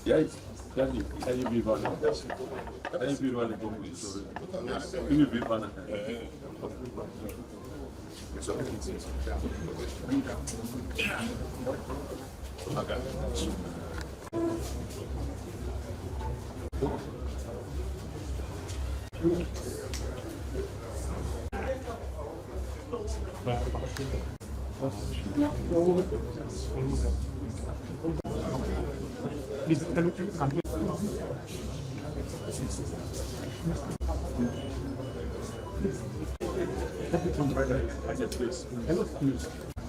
Yeah, can you be one? Can you be one? Can you be one?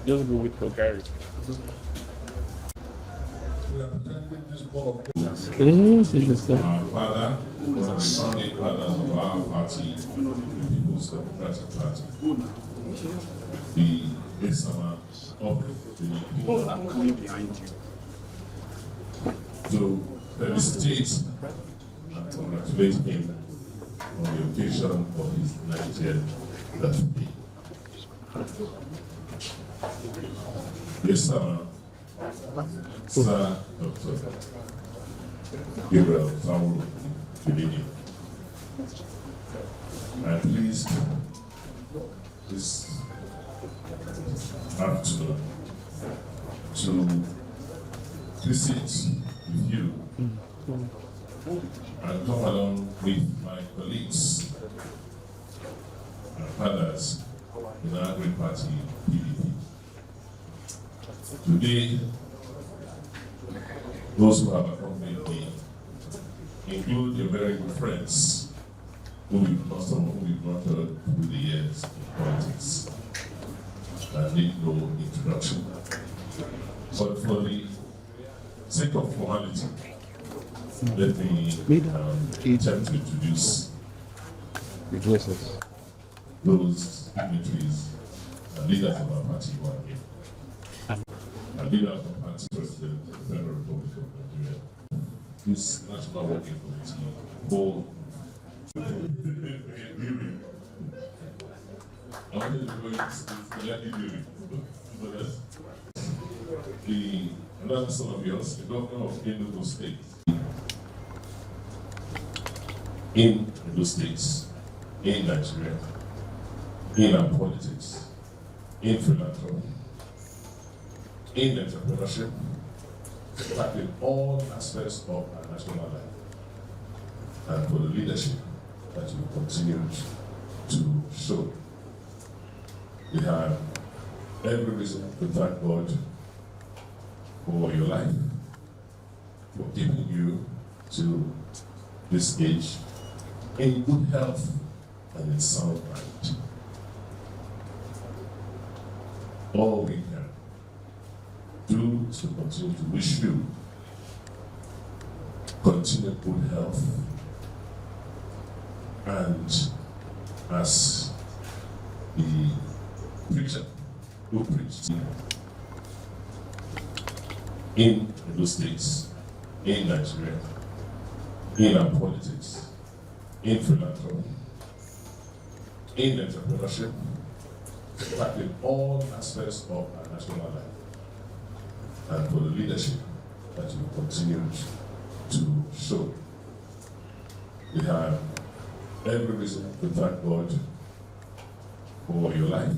Just go with your Gary. We are presenting this ball of Our father was the founding fathers of our party, the People's Democratic Party, the Esama of Benin. People are coming behind you. To felicitate and congratulate him on the occasion of his 90th birthday. Esama, Sir Dr. Gabriel Igbinedion. I'm pleased this afternoon to visit with you and come along with my colleagues and others in our great party, PDP. Today, those who have accompanied me include your very good friends who we've lost, some whom we've not heard through the years in politics and need no introduction. But for the sake of formality, let me attempt to introduce those dignitaries and leaders of our party who are here. And leader of the party president of the Federal Republic of Nigeria, this National Working Committee, board. I wanted to go into the another son of yours, the governor of Enugu State. In Enugu States, in Nigeria, in our politics, in philanthropy, in entrepreneurship, in fact, in all aspects of our national life, and for the leadership that you continue to show. We have every reason to thank God for your life, for keeping you to this age in good health and in sound mind. All we can do is to continue to wish you continued good health, and as the preacher who preached in those states, in Nigeria, in our politics, in philanthropy, in entrepreneurship, in fact, in all aspects of our national life, and for the leadership that you continue to show. We have every reason to thank God for your life,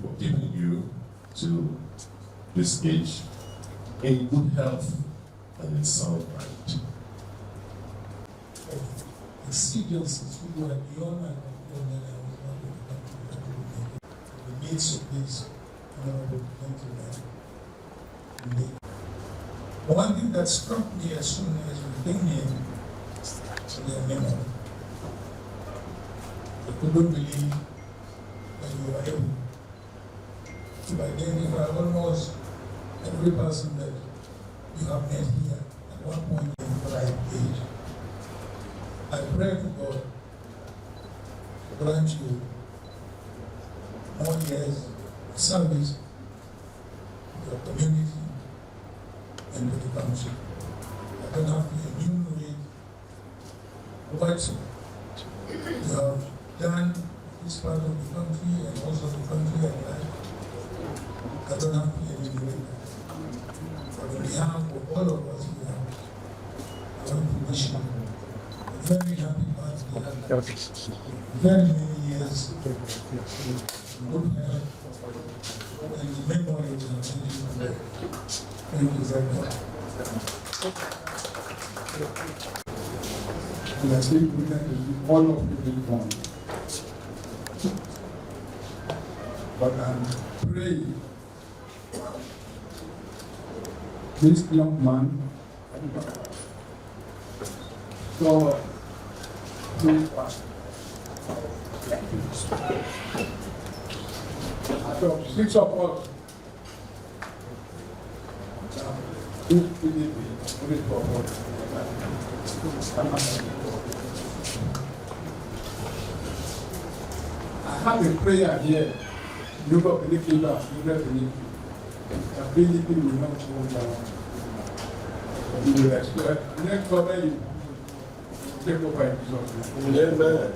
for keeping you to this age in good health and in sound mind. experiences we were beyond my control that I was not going to come to the midst of this honorable gentleman. But one thing that struck me as soon as we came in to the memo, I couldn't believe that you were able to identify almost every person that you have met here at one point in the right age. I pray to God to grant you more years of service to your community and to the country. I don't have to enumerate what you have done this part of the country and also the country at large. I don't have to any doing that. But on behalf of all of us here, I want to wish you a very happy birthday. Very many years, good health, and the memories of you. Thank you very much. And I think we can do all of you in one. But I'm praying this young man saw his past. Out of 6 of us, this PDP, only for I have a prayer here. You don't believe in that, you don't believe. The PDP will not go down. You will expect next government you take over in Jesus' name. Amen.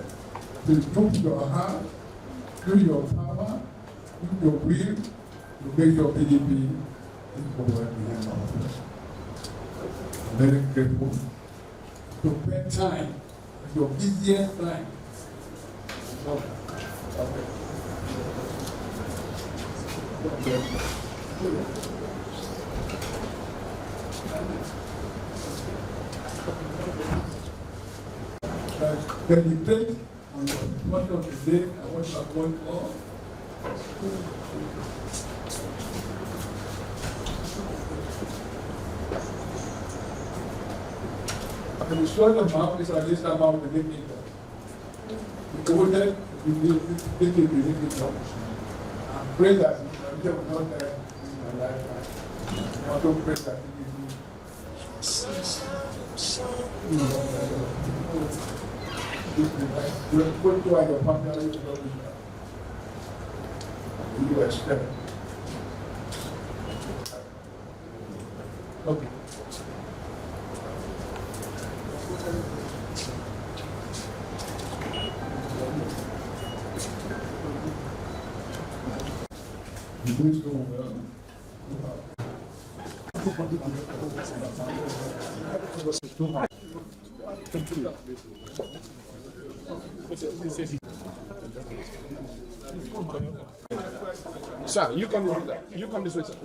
Please put your hand, do your power, do your will to make your PDP take over in the name. I'm very grateful to spend time, your busiest time. Okay. Meditate on the point of the day. I want to avoid all. I can show the map is at least about the living. The older you take it, I pray that you will not die in my lifetime. I also pray that you put to your family, you expect. Okay. Please go well. Sir, you come this way, sir.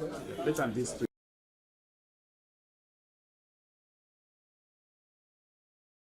Let's have this.